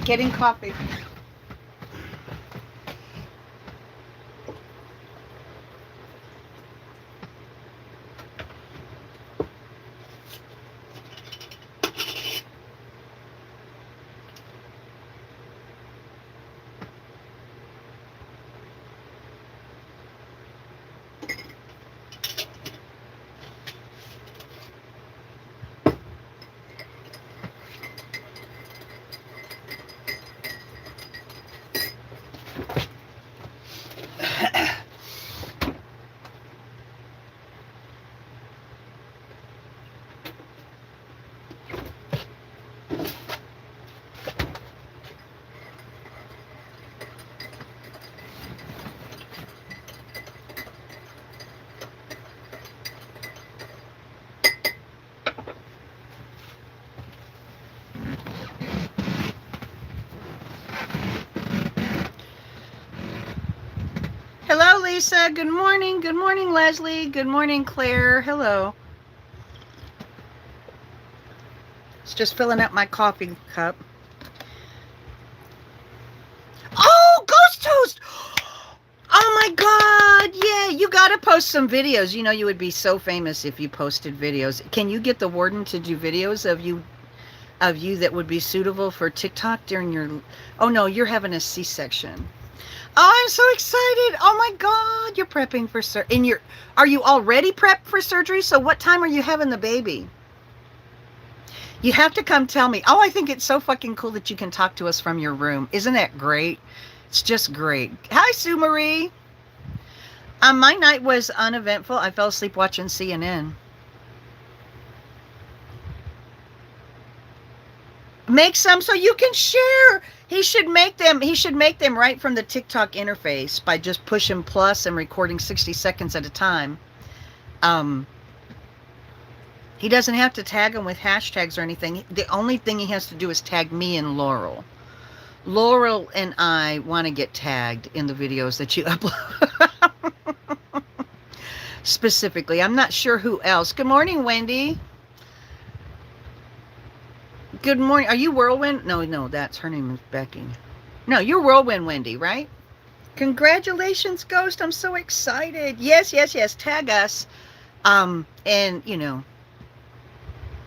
Getting coffee. Hello, Lisa. Good morning. Good morning, Leslie. Good morning, Claire. Hello. It's just filling up my coffee cup. Oh, Ghost Toast! Oh my God! Yeah, you gotta post some videos. You know you would be so famous if you posted videos. Can you get the warden to do videos of you that would be suitable for TikTok during your? Oh no, you're having a C-section. Oh, I'm so excited! Oh my God, you're prepping for Are you already prepped for surgery? So what time are you having the baby? You have to come tell me. Oh, I think it's so fucking cool that you can talk to us from your room. Isn't that great? It's just great. Hi, Sue Marie. My night was uneventful. I fell asleep watching CNN. Make some so you can share. He should make them. He should make them right from the TikTok interface by just pushing plus and recording 60 seconds at a time. Um, he doesn't have to tag them with hashtags or anything. The only thing he has to do is tag me and Laurel. Laurel and I want to get tagged in the videos that you upload. Specifically, I'm not sure who else. Good morning, Wendy. Good morning. Are you Whirlwind? No, that's her name is Becky. No, you're Whirlwind Wendy, right? Congratulations, Ghost. I'm so excited. Yes. Tag us. And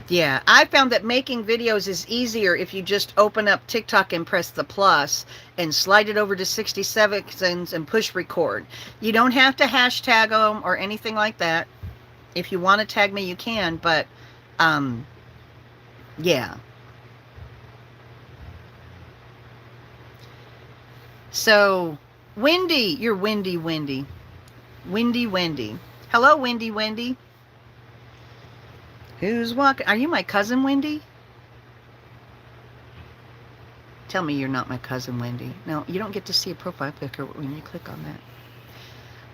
yeah, I found that making videos is easier if you just open up TikTok and press the plus and slide it over to 60 seconds and push record. You don't have to hashtag them or anything like that. If you want to tag me, you can, but yeah. So, Wendy, you're Windy Wendy. Windy Wendy. Hello, Windy Wendy. Who's walking? Are you my cousin, Wendy? Tell me you're not my cousin, Wendy. No, you don't get to see a profile picture when you click on that.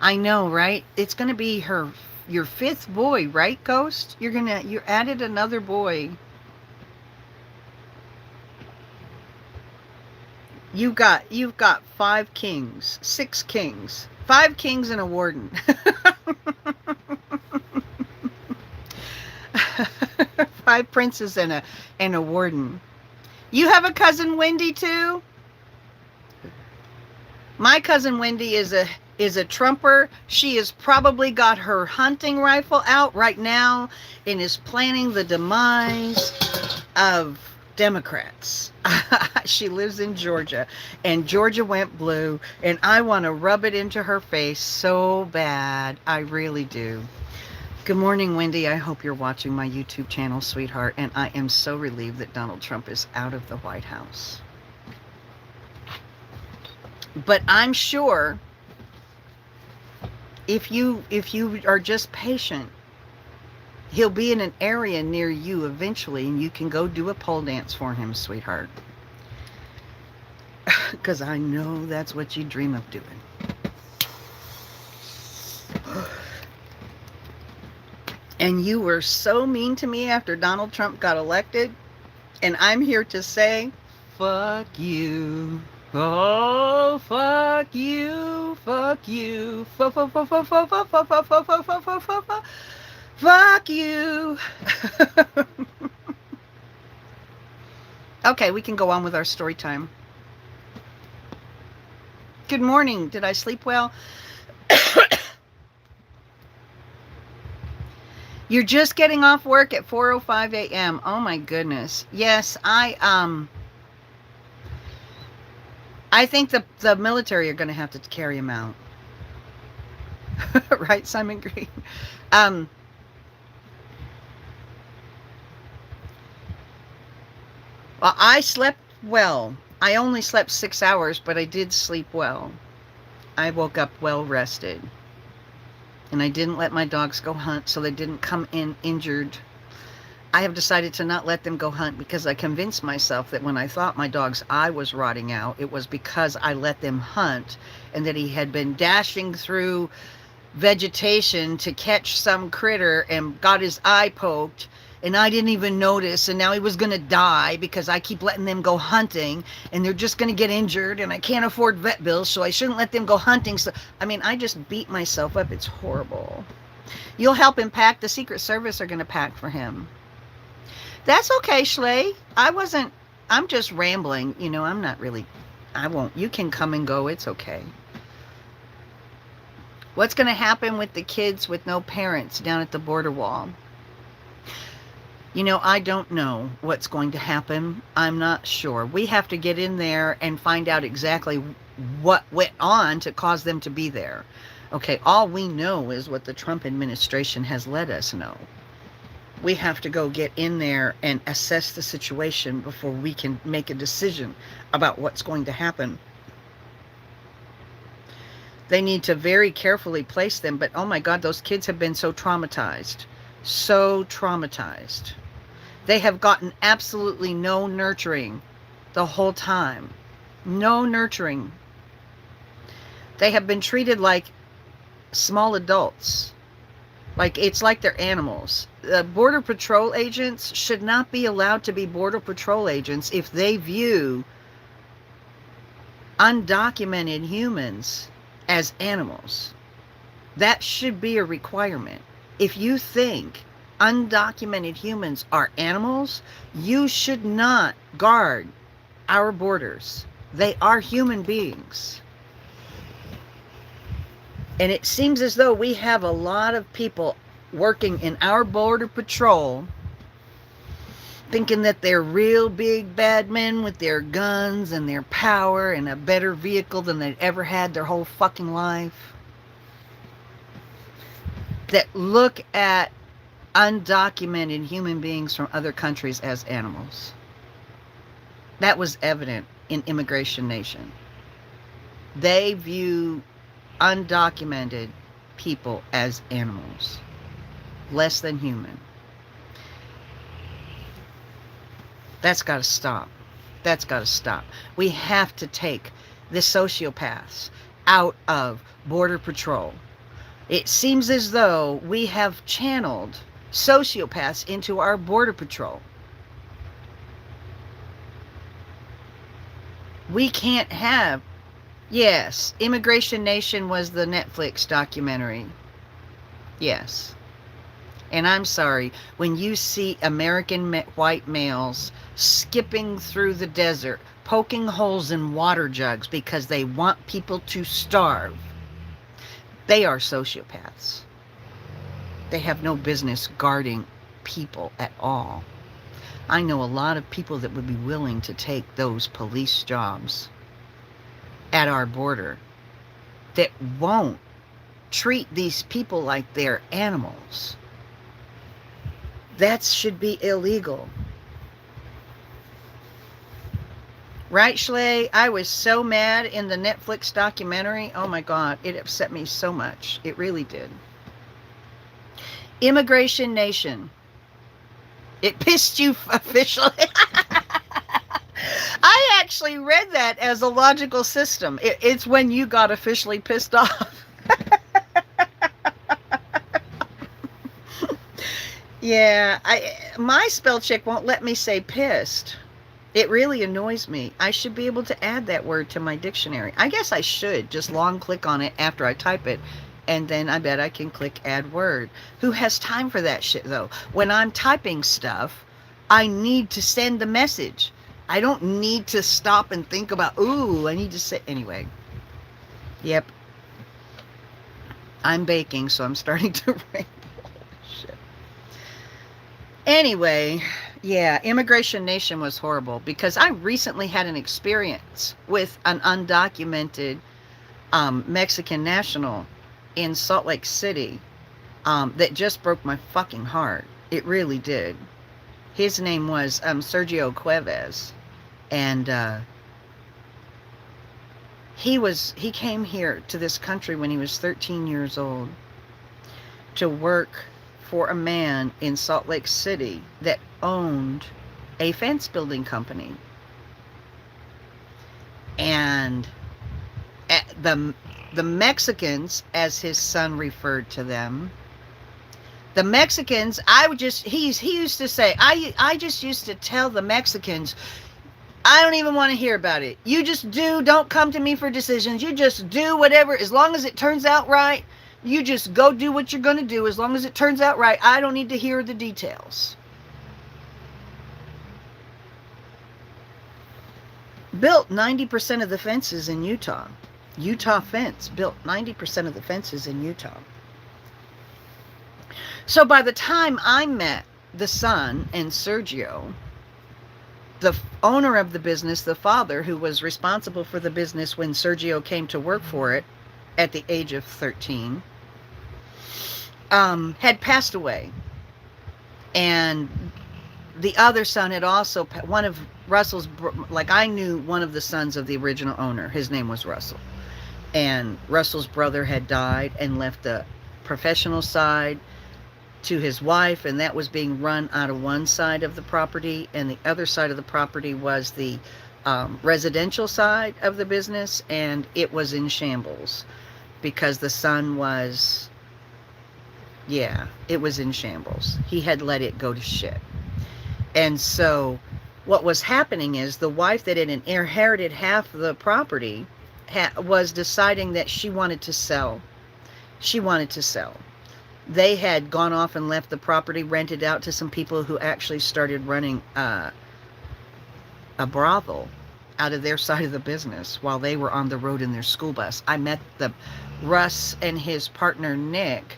I know, right? It's going to be your fifth boy, right, Ghost? You added another boy. You've got 5 kings, 6 kings, 5 kings and a warden. 5 princes and a warden. You have a cousin Wendy too? My cousin Wendy is a trumper. She has probably got her hunting rifle out right now and is planning the demise of Democrats. She lives in Georgia, and Georgia went blue, and I want to rub it into her face so bad. I really do. Good morning, Wendy. I hope you're watching my YouTube channel, sweetheart, and I am so relieved that Donald Trump is out of the White House. But I'm sure if you are just patient, he'll be in an area near you eventually, and you can go do a pole dance for him, sweetheart. Because I know that's what you dream of doing. And you were so mean to me after Donald Trump got elected, and I'm here to say, fuck you. Oh, fuck you. Fuck you. Fuck you. Okay, we can go on with our story time. Good morning. Did I sleep well? You're just getting off work at 4:05 a.m. Oh my goodness. Yes, I think the military are going to have to carry him out. Right, Simon Green? Um well, I slept well. I only slept 6 hours, but I did sleep well. I woke up well rested. And I didn't let my dogs go hunt, so they didn't come in injured. I have decided to not let them go hunt because I convinced myself that when I thought my dog's eye was rotting out, it was because I let them hunt and that he had been dashing through vegetation to catch some critter and got his eye poked, and I didn't even notice, and now he was going to die because I keep letting them go hunting and they're just going to get injured and I can't afford vet bills, so I shouldn't let them go hunting. So I mean, I just beat myself up. It's horrible. You'll help him pack. The Secret Service are going to pack for him. That's okay, Schley. I'm just rambling. I'm not really, I won't. You can come and go. It's okay. What's going to happen with the kids with no parents down at the border wall? I don't know what's going to happen. I'm not sure. We have to get in there and find out exactly what went on to cause them to be there. Okay, all we know is what the Trump administration has let us know. We have to go get in there and assess the situation before we can make a decision about what's going to happen. They need to very carefully place them, but oh my God, those kids have been so traumatized. So traumatized. They have gotten absolutely no nurturing the whole time. No nurturing. They have been treated like small adults. It's like they're animals. Border Patrol agents should not be allowed to be Border Patrol agents if they view undocumented humans as animals. That should be a requirement. If you think undocumented humans are animals, you should not guard our borders. They are human beings. And it seems as though we have a lot of people working in our border patrol thinking that they're real big bad men with their guns and their power and a better vehicle than they've ever had their whole fucking life. That look at undocumented human beings from other countries as animals. That was evident in Immigration Nation. They view undocumented people as animals, less than human. That's got to stop. That's got to stop. We have to take the sociopaths out of Border Patrol. It seems as though we have channeled sociopaths into our Border Patrol. We can't have... Yes, Immigration Nation was the Netflix documentary. Yes. And I'm sorry, when you see American white males skipping through the desert, poking holes in water jugs because they want people to starve, they are sociopaths. They have no business guarding people at all. I know a lot of people that would be willing to take those police jobs at our border that won't treat these people like they're animals. That should be illegal. Right, Schley? I was so mad in the Netflix documentary. Oh my God, it upset me so much. It really did. Immigration Nation. It pissed you officially. I actually read that as a logical system. It's when you got officially pissed off. Yeah, my spell check won't let me say pissed. It really annoys me. I should be able to add that word to my dictionary. I guess I should just long click on it after I type it, and then I bet I can click add word. Who has time for that shit though? When I'm typing stuff, I need to send the message. I don't need to stop and think about, ooh, I need to say, anyway. Yep. I'm baking, so I'm starting to ramble. Shit. Anyway, yeah, Immigration Nation was horrible because I recently had an experience with an undocumented Mexican national in Salt Lake City that just broke my fucking heart. It really did. His name was Sergio Cuevas, and he came here to this country when he was 13 years old to work for a man in Salt Lake City that owned a fence building company. And the Mexicans, as his son referred to them, the Mexicans, he used to say, I just used to tell the Mexicans, I don't even want to hear about it. You just don't come to me for decisions. You just do whatever, as long as it turns out right. You just go do what you're going to do as long as it turns out right. I don't need to hear the details. Built 90% of the fences in Utah. Utah Fence built 90% of the fences in Utah. So by the time I met the son and Sergio, the owner of the business, the father who was responsible for the business when Sergio came to work for it at the age of 13, had passed away. And the other son had also, one of Russell's, like I knew one of the sons of the original owner. His name was Russell. And Russell's brother had died and left the professional side to his wife, and that was being run out of one side of the property, and the other side of the property was the residential side of the business, and it was in shambles because the son was, yeah, it was in shambles. He had let it go to shit. And so what was happening is the wife that had inherited half the property was deciding that she wanted to sell. She wanted to sell. They had gone off and left the property, rented out to some people who actually started running a brothel out of their side of the business while they were on the road in their school bus. I met Russ and his partner Nick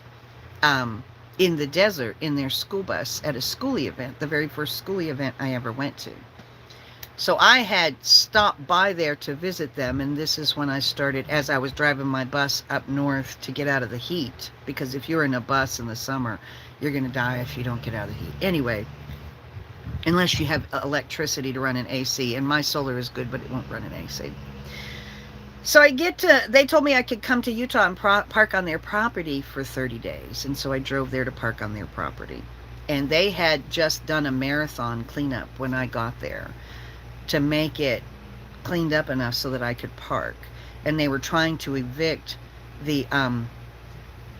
in the desert in their school bus at a schoolie event, the very first schoolie event I ever went to. So I had stopped by there to visit them, and this is when I started, as I was driving my bus up north to get out of the heat, because if you're in a bus in the summer, you're going to die if you don't get out of the heat. Anyway, unless you have electricity to run an AC, and my solar is good, but it won't run an AC. So they told me I could come to Utah and park on their property for 30 days, and so I drove there to park on their property. And they had just done a marathon cleanup when I got there, to make it cleaned up enough so that I could park. And they were trying to evict the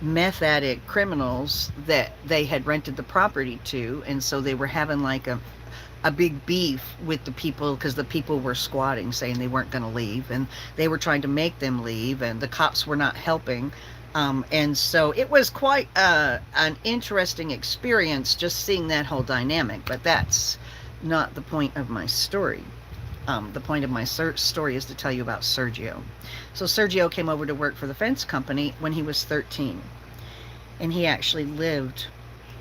meth addict criminals that they had rented the property to, and so they were having like a big beef with the people because the people were squatting, saying they weren't going to leave, and they were trying to make them leave, and the cops were not helping. And so it was quite an interesting experience just seeing that whole dynamic, but that's not the point of my story. The point of my story is to tell you about Sergio. So Sergio came over to work for the fence company when he was 13. And he actually lived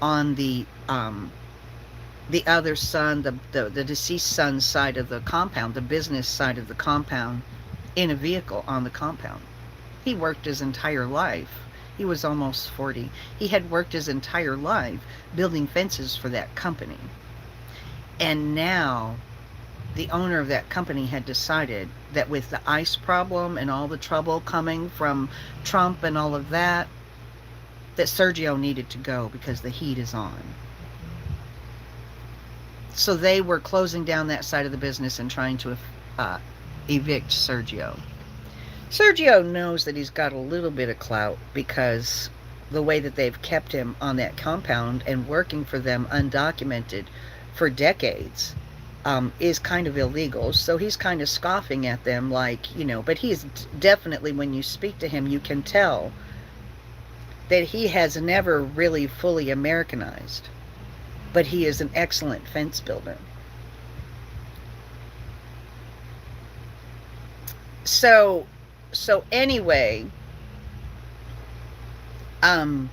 on the other son, the deceased son's side of the compound, the business side of the compound, in a vehicle on the compound. He worked his entire life. He was almost 40. He had worked his entire life building fences for that company. And now the owner of that company had decided that with the ICE problem and all the trouble coming from Trump and all of that, that Sergio needed to go because the heat is on. So they were closing down that side of the business and trying to evict Sergio. Sergio knows that he's got a little bit of clout because the way that they've kept him on that compound and working for them undocumented for decades is kind of illegal. So he's kind of scoffing at them like, you know, but he's definitely, when you speak to him, you can tell that he has never really fully Americanized, but he is an excellent fence builder. So, so anyway, um,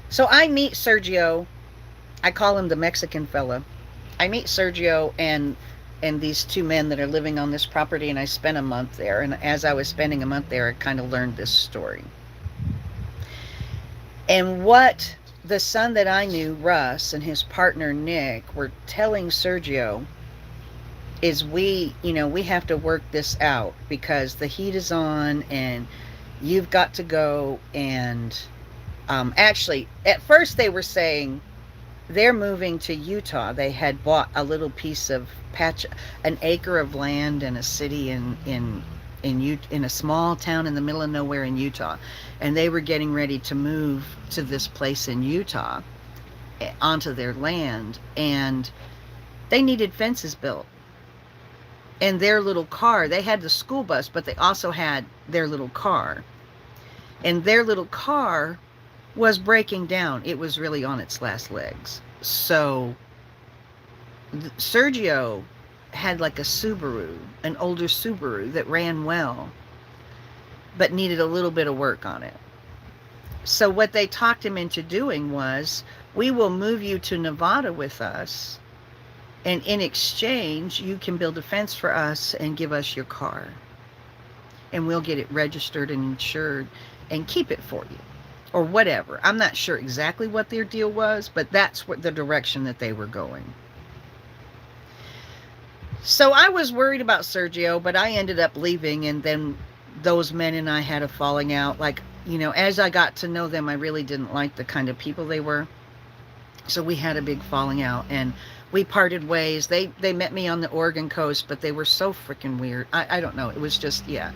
so I meet Sergio. I call him the Mexican fella. I meet Sergio and these two men that are living on this property, and I spent a month there. And as I was spending a month there, I kind of learned this story. And what the son that I knew, Russ, and his partner Nick were telling Sergio is we have to work this out because the heat is on and you've got to go. And actually, at first they were saying they're moving to Utah. They had bought a little piece of an acre of land in a city in a small town in the middle of nowhere in Utah, and they were getting ready to move to this place in Utah onto their land, and they needed fences built. And their little car, they had the school bus, but they also had their little car. And their little car was breaking down. It was really on its last legs. So Sergio had like a Subaru, an older Subaru that ran well, but needed a little bit of work on it. So what they talked him into doing was, we will move you to Nevada with us, and in exchange, you can build a fence for us and give us your car. And we'll get it registered and insured and keep it for you. Or whatever. I'm not sure exactly what their deal was, but that's what the direction that they were going. So I was worried about Sergio, but I ended up leaving, and then those men and I had a falling out. Like, as I got to know them, I really didn't like the kind of people they were. So we had a big falling out, and we parted ways. They met me on the Oregon coast, but they were so freaking weird. I don't know. It was just, yeah.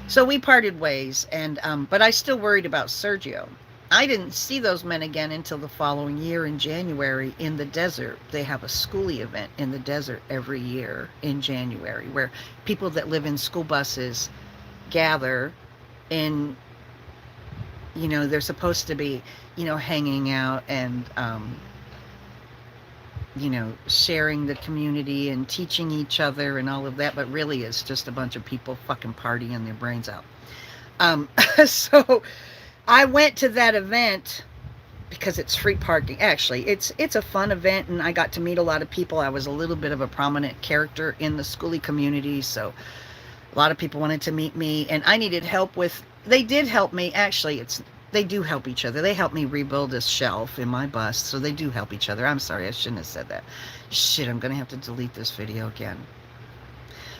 So we parted ways, and but I still worried about Sergio. I didn't see those men again until the following year in January in the desert. They have a schoolie event in the desert every year in January where people that live in school buses gather, and they're supposed to be hanging out and sharing the community and teaching each other and all of that, but really it's just a bunch of people fucking partying their brains out. So I went to that event because it's free parking. Actually, it's a fun event, and I got to meet a lot of people. I was a little bit of a prominent character in the schoolie community, so a lot of people wanted to meet me, and I needed help with. They did help me. Actually, they do help each other. They helped me rebuild this shelf in my bus, so they do help each other. I'm sorry, I shouldn't have said that. Shit, I'm gonna have to delete this video again.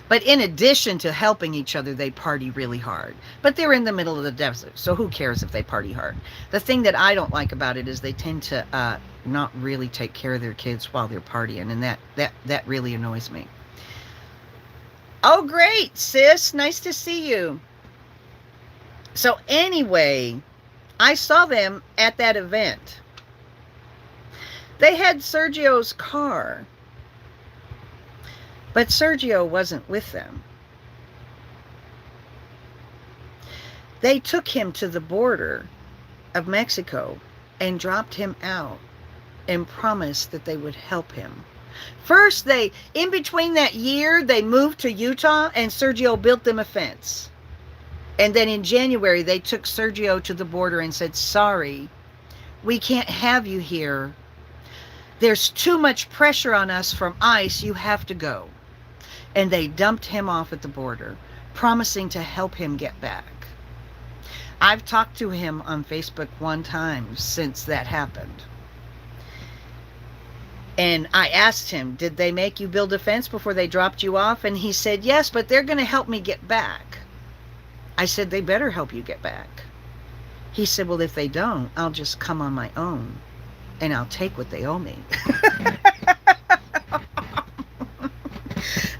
But in addition to helping each other, they party really hard. But they're in the middle of the desert, so who cares if they party hard? The thing that I don't like about it is they tend to not really take care of their kids while they're partying, and that really annoys me. Oh, great, sis. Nice to see you. So anyway, I saw them at that event. They had Sergio's car. But Sergio wasn't with them. They took him to the border of Mexico and dropped him out and promised that they would help him. First, in between that year, they moved to Utah and Sergio built them a fence. And then in January, they took Sergio to the border and said, sorry, we can't have you here. There's too much pressure on us from ICE. You have to go. And they dumped him off at the border, promising to help him get back. I've talked to him on Facebook one time since that happened. And I asked him, did they make you build a fence before they dropped you off? And he said, yes, but they're going to help me get back. I said, they better help you get back. He said, well, if they don't, I'll just come on my own and I'll take what they owe me.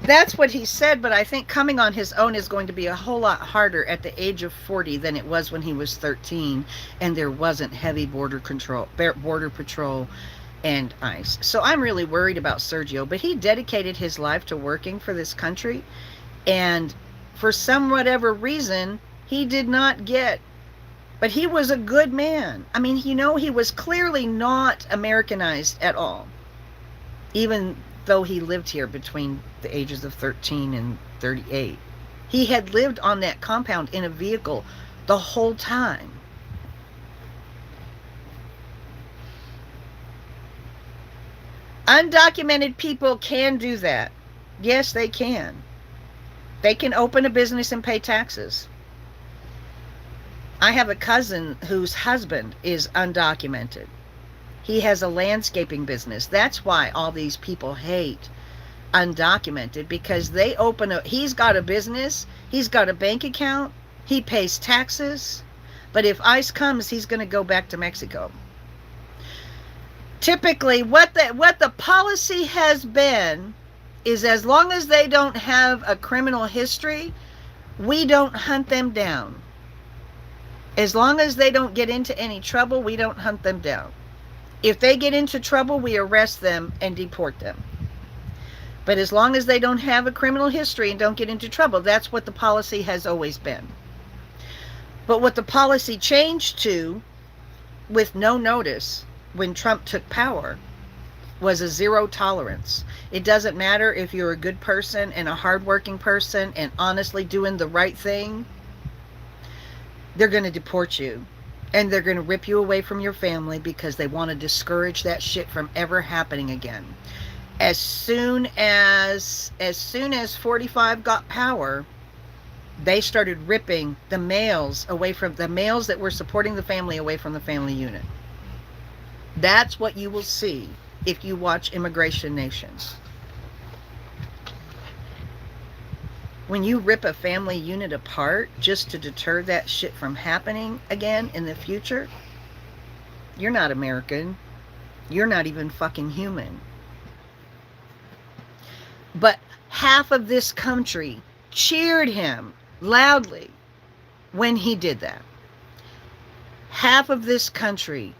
That's what he said, but I think coming on his own is going to be a whole lot harder at the age of 40 than it was when he was 13 and there wasn't heavy border patrol and ICE. So I'm really worried about Sergio, but he dedicated his life to working for this country, and for some whatever reason, he did not get, but he was a good man. I mean, he was clearly not Americanized at all, even though he lived here between the ages of 13 and 38. He had lived on that compound in a vehicle the whole time. Undocumented people can do that. Yes, they can. They can open a business and pay taxes. I have a cousin whose husband is undocumented. He has a landscaping business. That's why all these people hate undocumented, because he's got a business, he's got a bank account, he pays taxes, but if ICE comes, he's going to go back to Mexico. Typically, what the policy has been is, as long as they don't have a criminal history, we don't hunt them down. As long as they don't get into any trouble, we don't hunt them down. If they get into trouble, we arrest them and deport them. But as long as they don't have a criminal history and don't get into trouble, that's what the policy has always been. But what the policy changed to, with no notice, when Trump took power, was a zero tolerance. It doesn't matter if you're a good person and a hardworking person and honestly doing the right thing, they're going to deport you. And they're going to rip you away from your family because they want to discourage that shit from ever happening again. As soon as 45 got power, they started ripping the males that were supporting the family away from the family unit. That's what you will see if you watch Immigration Nation. When you rip a family unit apart just to deter that shit from happening again in the future, you're not American. You're not even fucking human. But half of this country cheered him loudly when he did that. Half of this country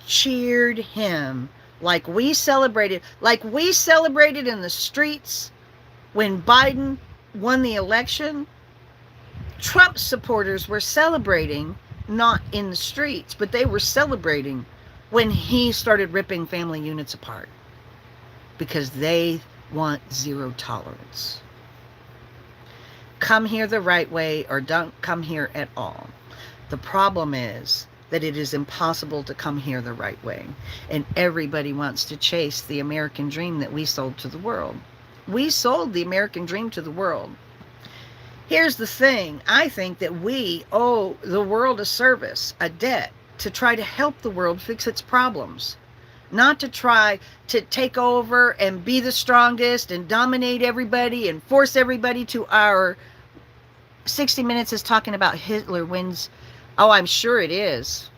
cheered him like we celebrated in the streets when Biden won the election. Trump supporters were celebrating, not in the streets, but they were celebrating when he started ripping family units apart, because they want zero tolerance. Come here the right way or don't come here at all. The problem is that it is impossible to come here the right way, and everybody wants to chase the American dream that we sold to the world. We sold the American dream to the world. Here's the thing. I think that we owe the world a service, a debt, to try to help the world fix its problems. Not to try to take over and be the strongest and dominate everybody and force everybody to our... 60 Minutes is talking about Hitler wins. Oh, I'm sure it is.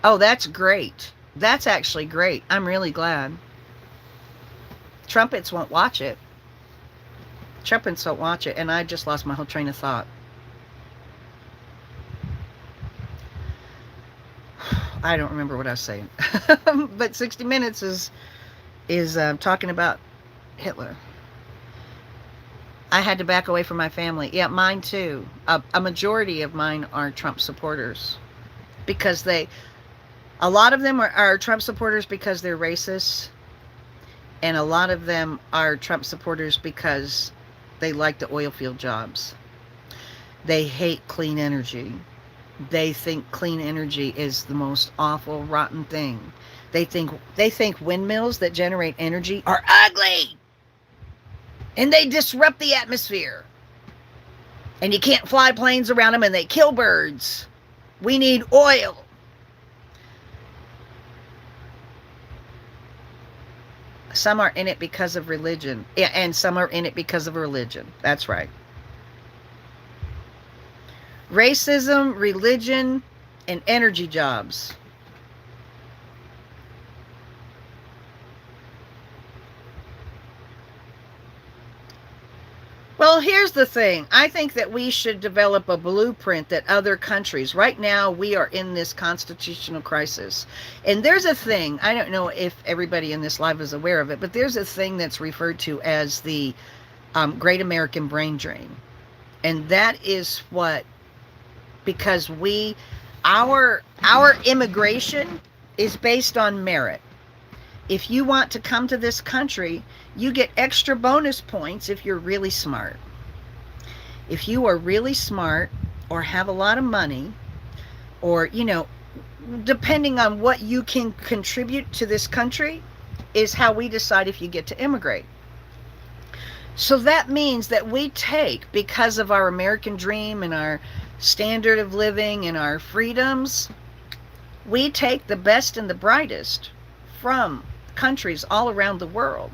Oh, that's great. That's actually great. I'm really glad. Trumpets won't watch it. Trumpets won't watch it, and I just lost my whole train of thought. I don't remember what I was saying. But 60 Minutes is talking about Hitler. I had to back away from my family. Yeah, mine too. A majority of mine are Trump supporters, because a lot of them are Trump supporters because they're racist, and a lot of them are Trump supporters because they like the oil field jobs. They hate clean energy. They think clean energy is the most awful, rotten thing. They think windmills that generate energy are ugly, and they disrupt the atmosphere, and you can't fly planes around them, and they kill birds. We need oil. Some are in it because of religion. Yeah, and some are in it because of religion. That's right. Racism, religion, and energy jobs. Well, here's the thing. I think that we should develop a blueprint that other countries... Right now, we are in this constitutional crisis. And there's a thing, I don't know if everybody in this live is aware of it, but there's a thing that's referred to as the Great American Brain Drain. And that is what... Because our immigration is based on merit. If you want to come to this country, you get extra bonus points if you're really smart. If you are really smart or have a lot of money, or, depending on what you can contribute to this country, is how we decide if you get to immigrate. So that means that we take, because of our American dream and our standard of living and our freedoms, we take the best and the brightest from countries all around the world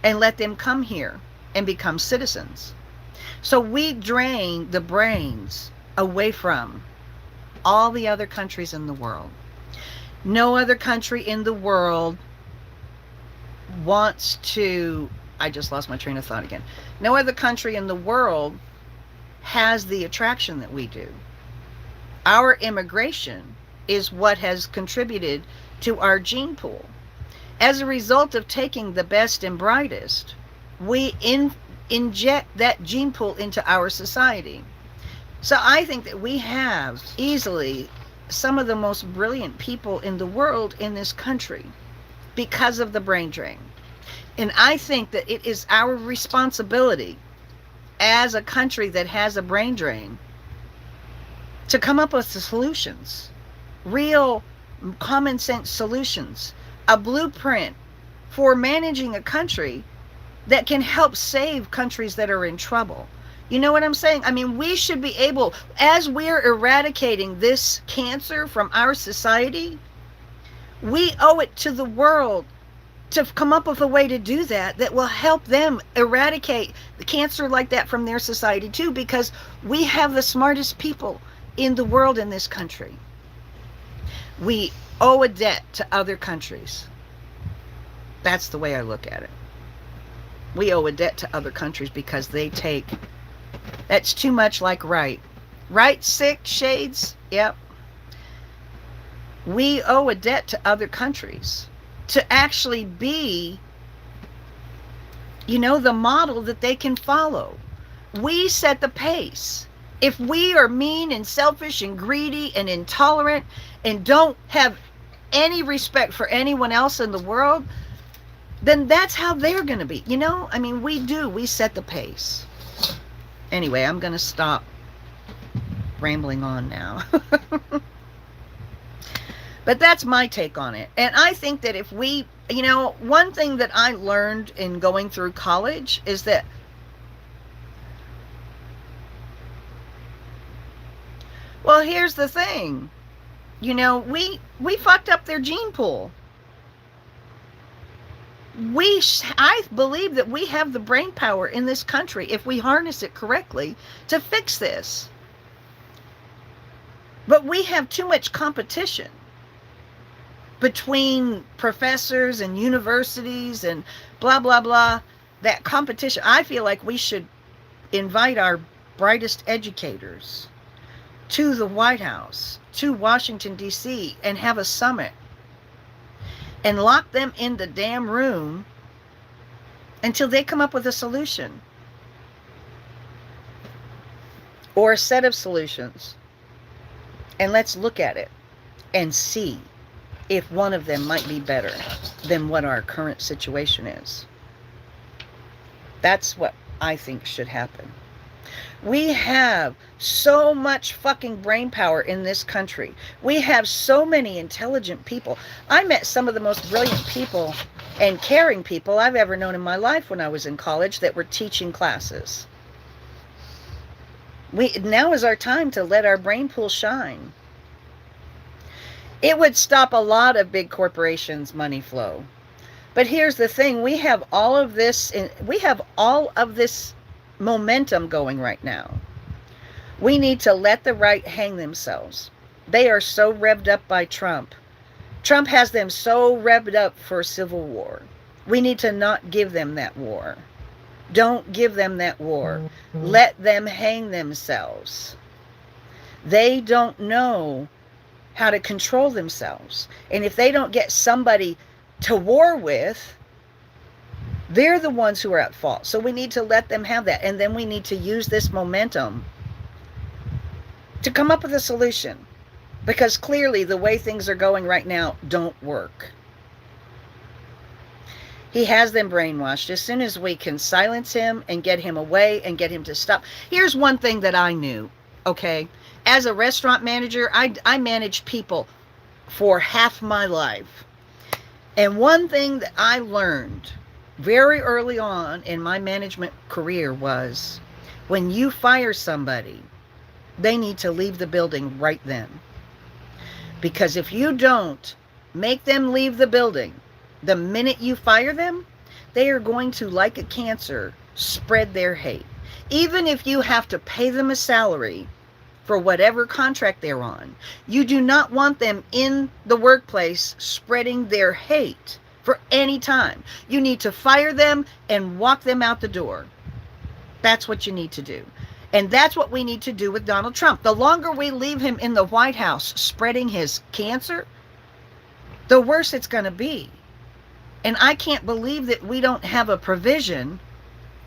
and let them come here and become citizens. So we drain the brains away from all the other countries in the world. No other country in the world wants to, I just lost my train of thought again. No other country in the world has the attraction that we do. Our immigration is what has contributed to our gene pool. As a result of taking the best and brightest, we inject that gene pool into our society. So I think that we have easily some of the most brilliant people in the world in this country because of the brain drain. And I think that it is our responsibility as a country that has a brain drain to come up with the solutions, real common sense solutions, a blueprint for managing a country that can help save countries that are in trouble. You know what I'm saying? I mean, we should be able, as we're eradicating this cancer from our society, we owe it to the world to come up with a way to do that that will help them eradicate the cancer like that from their society too, because we have the smartest people in the world in this country. We owe a debt to other countries. That's the way I look at it. We owe a debt to other countries because they take, that's too much like right. Right, sick, shades? Yep. We owe a debt to other countries to actually be, the model that they can follow. We set the pace. If we are mean and selfish and greedy and intolerant and don't have any respect for anyone else in the world, then that's how they're going to be. I mean, we set the pace. Anyway, I'm going to stop rambling on now. But that's my take on it. And I think that if we, one thing that I learned in going through college is that well, here's the thing. We fucked up their gene pool. I believe that we have the brain power in this country, if we harness it correctly, to fix this. But we have too much competition between professors and universities and blah, blah, blah. That competition, I feel like we should invite our brightest educators to the White House, to Washington, D.C., and have a summit and lock them in the damn room until they come up with a solution or a set of solutions. And let's look at it and see if one of them might be better than what our current situation is. That's what I think should happen. We have so much fucking brain power in this country. We have so many intelligent people. I met some of the most brilliant people and caring people I've ever known in my life when I was in college that were teaching classes. Now is our time to let our brain pool shine. It would stop a lot of big corporations' money flow. But here's the thing, we have all of this momentum going right now. We need to let the right hang themselves. They are so revved up by Trump. Trump has them so revved up for a civil war. We need to not give them that war. Don't give them that war. Let them hang themselves. They don't know how to control themselves. And if they don't get somebody to war with, they're the ones who are at fault. So we need to let them have that. And then we need to use this momentum to come up with a solution. Because clearly the way things are going right now don't work. He has them brainwashed. As soon as we can silence him and get him away and get him to stop. Here's one thing that I knew, okay? As a restaurant manager, I managed people for half my life. And one thing that I learned very early on in my management career was when you fire somebody, they need to leave the building right then. Because if you don't make them leave the building the minute you fire them, they are going to, like a cancer, spread their hate. Even if you have to pay them a salary for whatever contract they're on, you do not want them in the workplace spreading their hate for any time. You need to fire them and walk them out the door. That's what you need to do. And that's what we need to do with Donald Trump. The longer we leave him in the White House spreading his cancer, the worse it's going to be. And I can't believe that we don't have a provision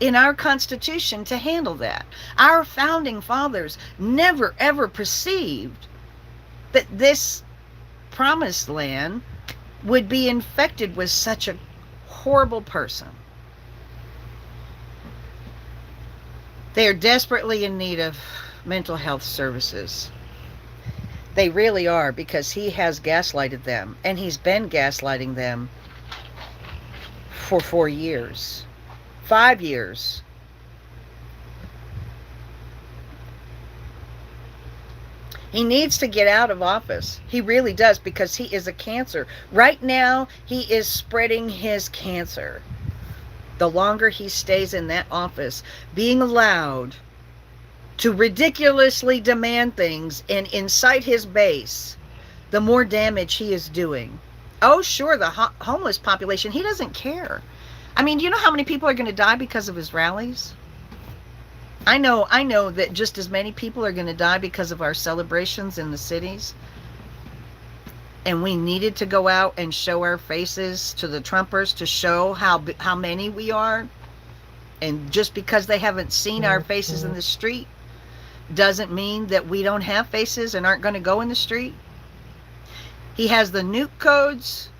in our Constitution to handle that. Our founding fathers never, ever perceived that this promised land would be infected with such a horrible person. They are desperately in need of mental health services. They really are, because he has gaslighted them, and he's been gaslighting them for 4 years, 5 years. He needs to get out of office. He really does, because he is a cancer. Right now, he is spreading his cancer. The longer he stays in that office, being allowed to ridiculously demand things and incite his base, the more damage he is doing. Oh, sure, the homeless population, he doesn't care. I mean, do you know how many people are going to die because of his rallies? I know that just as many people are going to die because of our celebrations in the cities. And we needed to go out and show our faces to the Trumpers to show how many we are. And just because they haven't seen our faces in the street doesn't mean that we don't have faces and aren't going to go in the street. He has the nuke codes.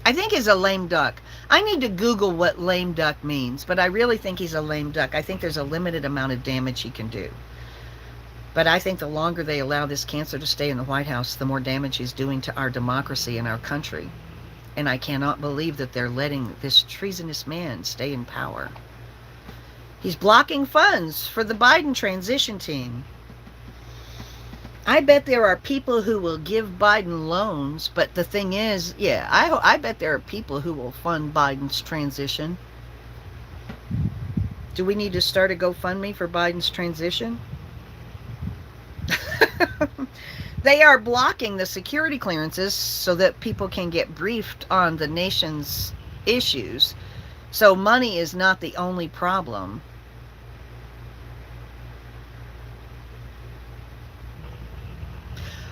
I think he's a lame duck. I need to Google what lame duck means, but I really think he's a lame duck. I think there's a limited amount of damage he can do. But I think the longer they allow this cancer to stay in the White House, the more damage he's doing to our democracy and our country. And I cannot believe that they're letting this treasonous man stay in power. He's blocking funds for the Biden transition team. I bet there are people who will give Biden loans, but the thing is, yeah, I bet there are people who will fund Biden's transition. Do we need to start a GoFundMe for Biden's transition? They are blocking the security clearances so that people can get briefed on the nation's issues. So money is not the only problem.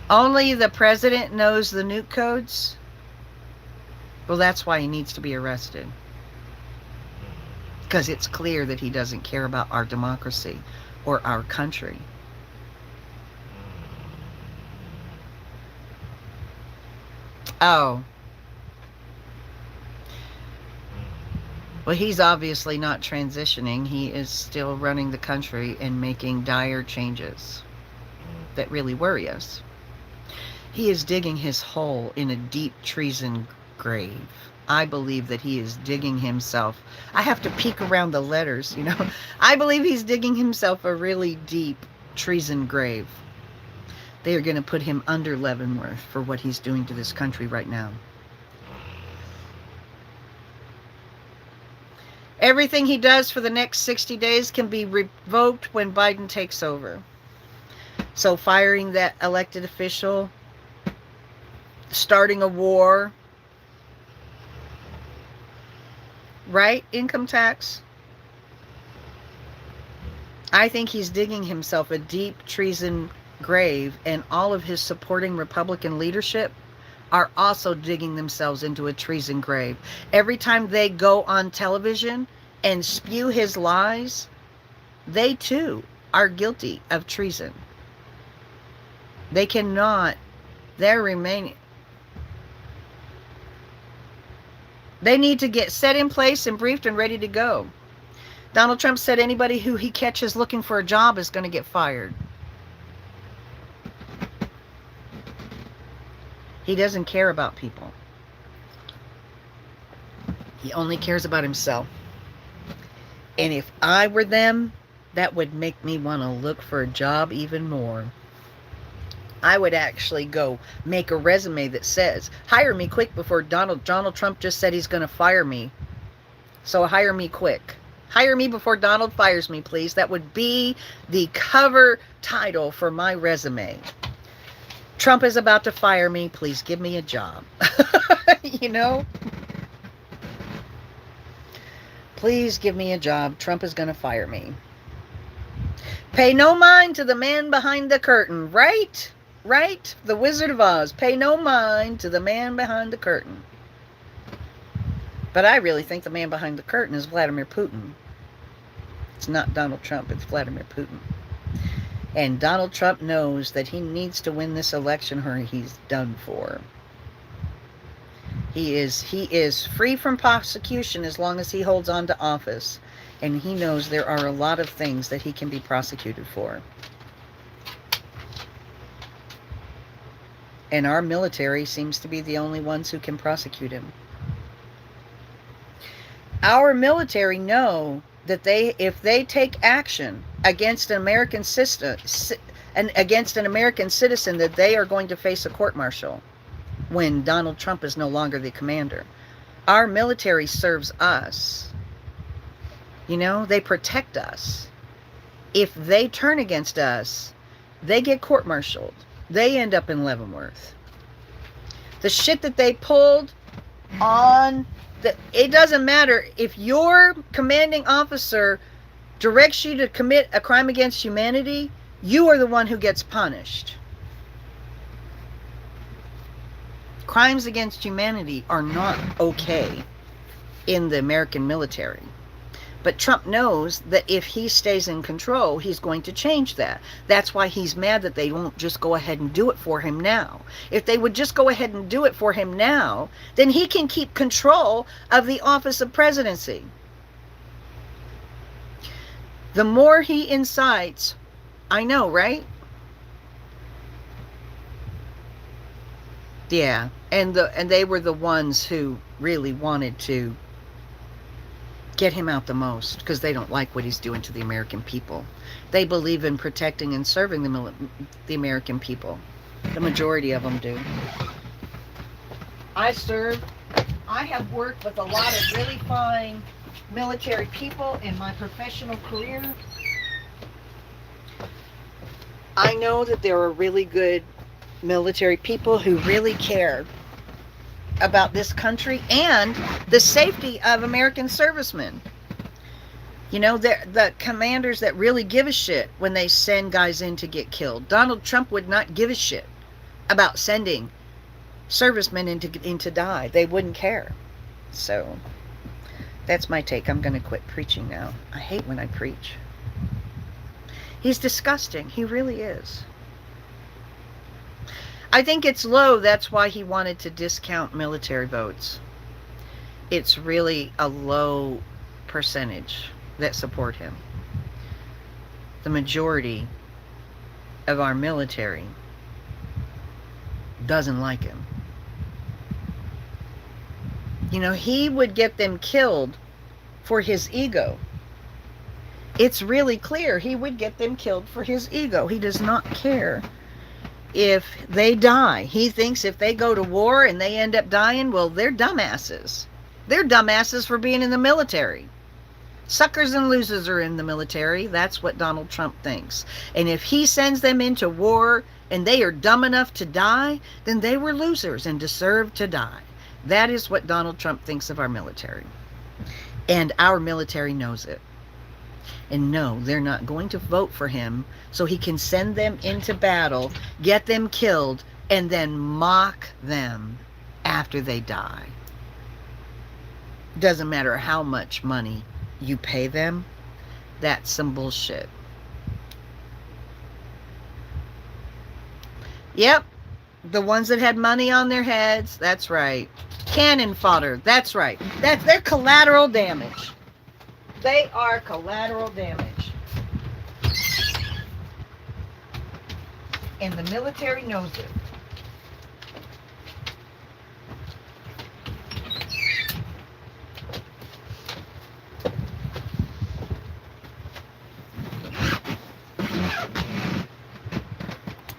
Only the president knows the nuke codes? Well, that's why he needs to be arrested. Because it's clear that he doesn't care about our democracy or our country. Oh. Well, he's obviously not transitioning. He is still running the country and making dire changes that really worry us. He is digging his hole in a deep treason grave. I believe that he is digging himself. I have to peek around the letters, you know. I believe he's digging himself a really deep treason grave. They are going to put him under Leavenworth for what he's doing to this country right now. Everything he does for the next 60 days can be revoked when Biden takes over. So firing that elected official, starting a war, right? Income tax. I think he's digging himself a deep treason grave, and all of his supporting Republican leadership are also digging themselves into a treason grave. Every time they go on television and spew his lies, they too are guilty of treason. They cannot, they're remaining. They need to get set in place and briefed and ready to go. Donald Trump said anybody who he catches looking for a job is going to get fired. He doesn't care about people. He only cares about himself. And if I were them, that would make me want to look for a job even more. I would actually go make a resume that says, hire me quick before Donald Trump just said he's going to fire me. So hire me quick. Hire me before Donald fires me, please. That would be the cover title for my resume. Trump is about to fire me. Please give me a job. You know? Please give me a job. Trump is going to fire me. Pay no mind to the man behind the curtain. Right? Right? The Wizard of Oz. Pay no mind to the man behind the curtain. But I really think the man behind the curtain is Vladimir Putin. It's not Donald Trump. It's Vladimir Putin. And Donald Trump knows that he needs to win this election or he's done for. He is free from prosecution as long as he holds on to office. And he knows there are a lot of things that he can be prosecuted for. And our military seems to be the only ones who can prosecute him. Our military know that if they take action against an American citizen, that they are going to face a court-martial when Donald Trump is no longer the commander. Our military serves us. You know, they protect us. If they turn against us, they get court-martialed. They end up in Leavenworth. The shit that they pulled on, it doesn't matter. If your commanding officer directs you to commit a crime against humanity, you are the one who gets punished. Crimes against humanity are not okay in the American military. But Trump knows that if he stays in control, he's going to change that. That's why he's mad that they won't just go ahead and do it for him now. If they would just go ahead and do it for him now, then he can keep control of the office of presidency. The more he incites, I know, right? Yeah, and they were the ones who really wanted to get him out the most because they don't like what he's doing to the American people. They believe in protecting and serving the American people. The majority of them do. I have worked with a lot of really fine military people in my professional career. I know that there are really good military people who really care about this country and the safety of American servicemen. You know, the commanders that really give a shit when they send guys in to get killed. Donald Trump would not give a shit about sending servicemen in to die. They wouldn't care. So that's my take. I'm going to quit preaching now. I hate when I preach. He's disgusting. He really is. I think it's low. That's why he wanted to discount military votes. It's really a low percentage that support him. The majority of our military doesn't like him. You know, he would get them killed for his ego. It's really clear he would get them killed for his ego. He does not care if they die. He thinks if they go to war and they end up dying, well, they're dumbasses. They're dumbasses for being in the military. Suckers and losers are in the military. That's what Donald Trump thinks. And if he sends them into war and they are dumb enough to die, then they were losers and deserve to die. That is what Donald Trump thinks of our military. And our military knows it. And no, they're not going to vote for him so he can send them into battle, get them killed, and then mock them after they die. Doesn't matter how much money you pay them. That's some bullshit. Yep. The ones that had money on their heads, that's right. Cannon fodder, that's right. They're collateral damage. They are collateral damage. And the military knows it.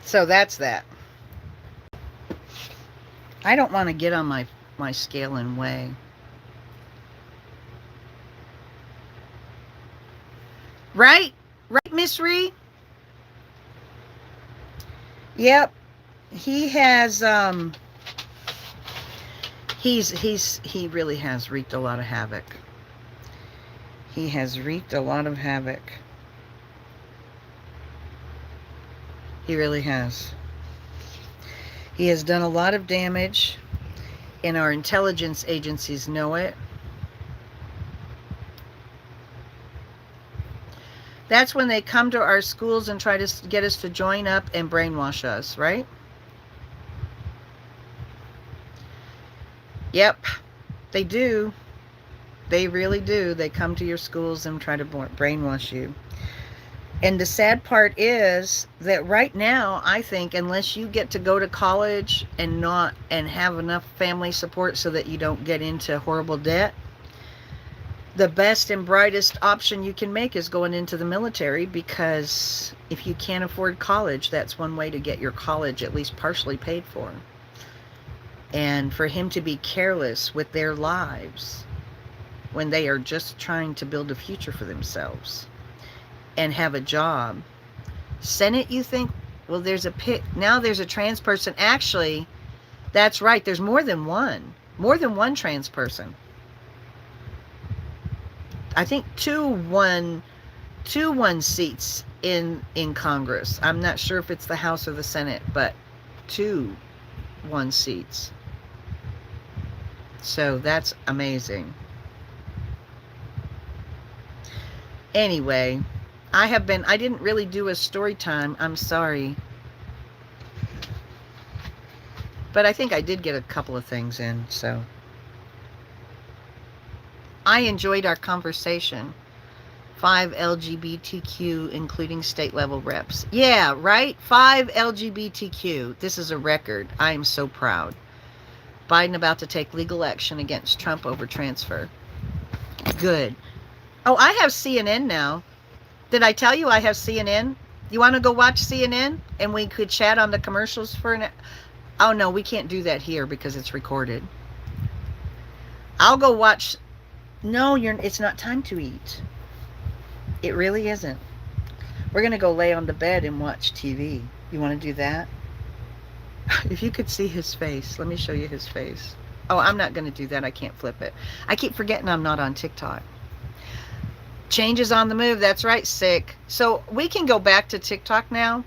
So that's that. I don't want to get on my scale and weigh. Right? Right, Miss Ree? Yep. He has he really has wreaked a lot of havoc. He has wreaked a lot of havoc. He really has. He has done a lot of damage, and our intelligence agencies know it. That's when they come to our schools and try to get us to join up and brainwash us, right? Yep, they do. They really do. They come to your schools and try to brainwash you. And the sad part is that right now, I think, unless you get to go to college and have enough family support so that you don't get into horrible debt, the best and brightest option you can make is going into the military, because if you can't afford college, that's one way to get your college at least partially paid for. And for him to be careless with their lives when they are just trying to build a future for themselves and have a job. Senate, you think, well, there's a trans person. Actually, that's right, there's more than one trans person. I think two won seats in Congress. I'm not sure if it's the House or the Senate, but 2 won seats. So that's amazing. Anyway, I didn't really do a story time. I'm sorry. But I think I did get a couple of things in, so. I enjoyed our conversation. 5 LGBTQ, including state level reps. Yeah, right? 5 LGBTQ. This is a record. I am so proud. Biden about to take legal action against Trump over transfer. Good. Oh, I have CNN now. Did I tell you I have CNN? You want to go watch CNN? And we could chat on the commercials for an... Oh, no, we can't do that here because it's recorded. I'll go watch... No, it's not time to eat. It really isn't. We're going to go lay on the bed and watch TV. You want to do that? If you could see his face. Let me show you his face. Oh, I'm not going to do that. I can't flip it. I keep forgetting I'm not on TikTok. Changes on the move. That's right, sick. So we can go back to TikTok now.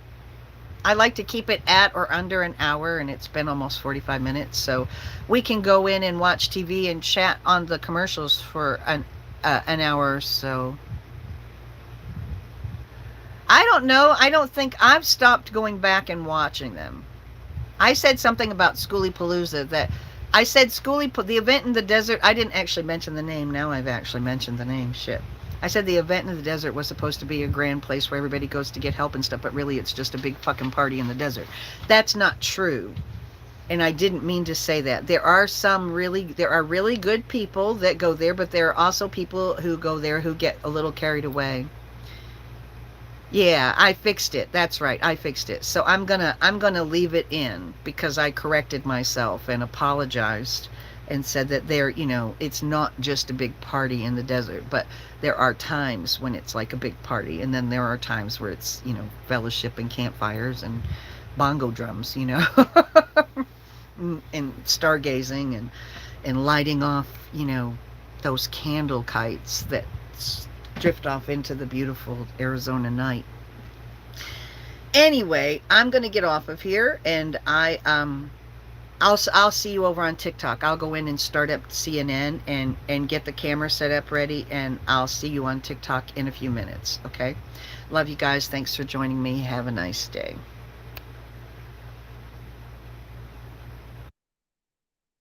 I like to keep it at or under an hour, and it's been almost 45 minutes. So we can go in and watch TV and chat on the commercials for an hour or so. I don't know. I don't think I've stopped going back and watching them. I said something about Schoolypalooza, that I said the event in the desert. I didn't actually mention the name. Now I've actually mentioned the name. Shit. I said the event in the desert was supposed to be a grand place where everybody goes to get help and stuff, but really it's just a big fucking party in the desert. That's not true. And I didn't mean to say that. There are really good people that go there, but there are also people who go there who get a little carried away. Yeah, I fixed it. That's right. I fixed it. So I'm gonna leave it in because I corrected myself and apologized and said that it's not just a big party in the desert, but there are times when it's like a big party, and then there are times where it's, fellowship and campfires and bongo drums, and stargazing and lighting off, those candle kites that drift off into the beautiful Arizona night. Anyway, I'm going to get off of here, and I'll see you over on TikTok. I'll go in and start up CNN and get the camera set up ready, and I'll see you on TikTok in a few minutes, okay? Love you guys. Thanks for joining me. Have a nice day.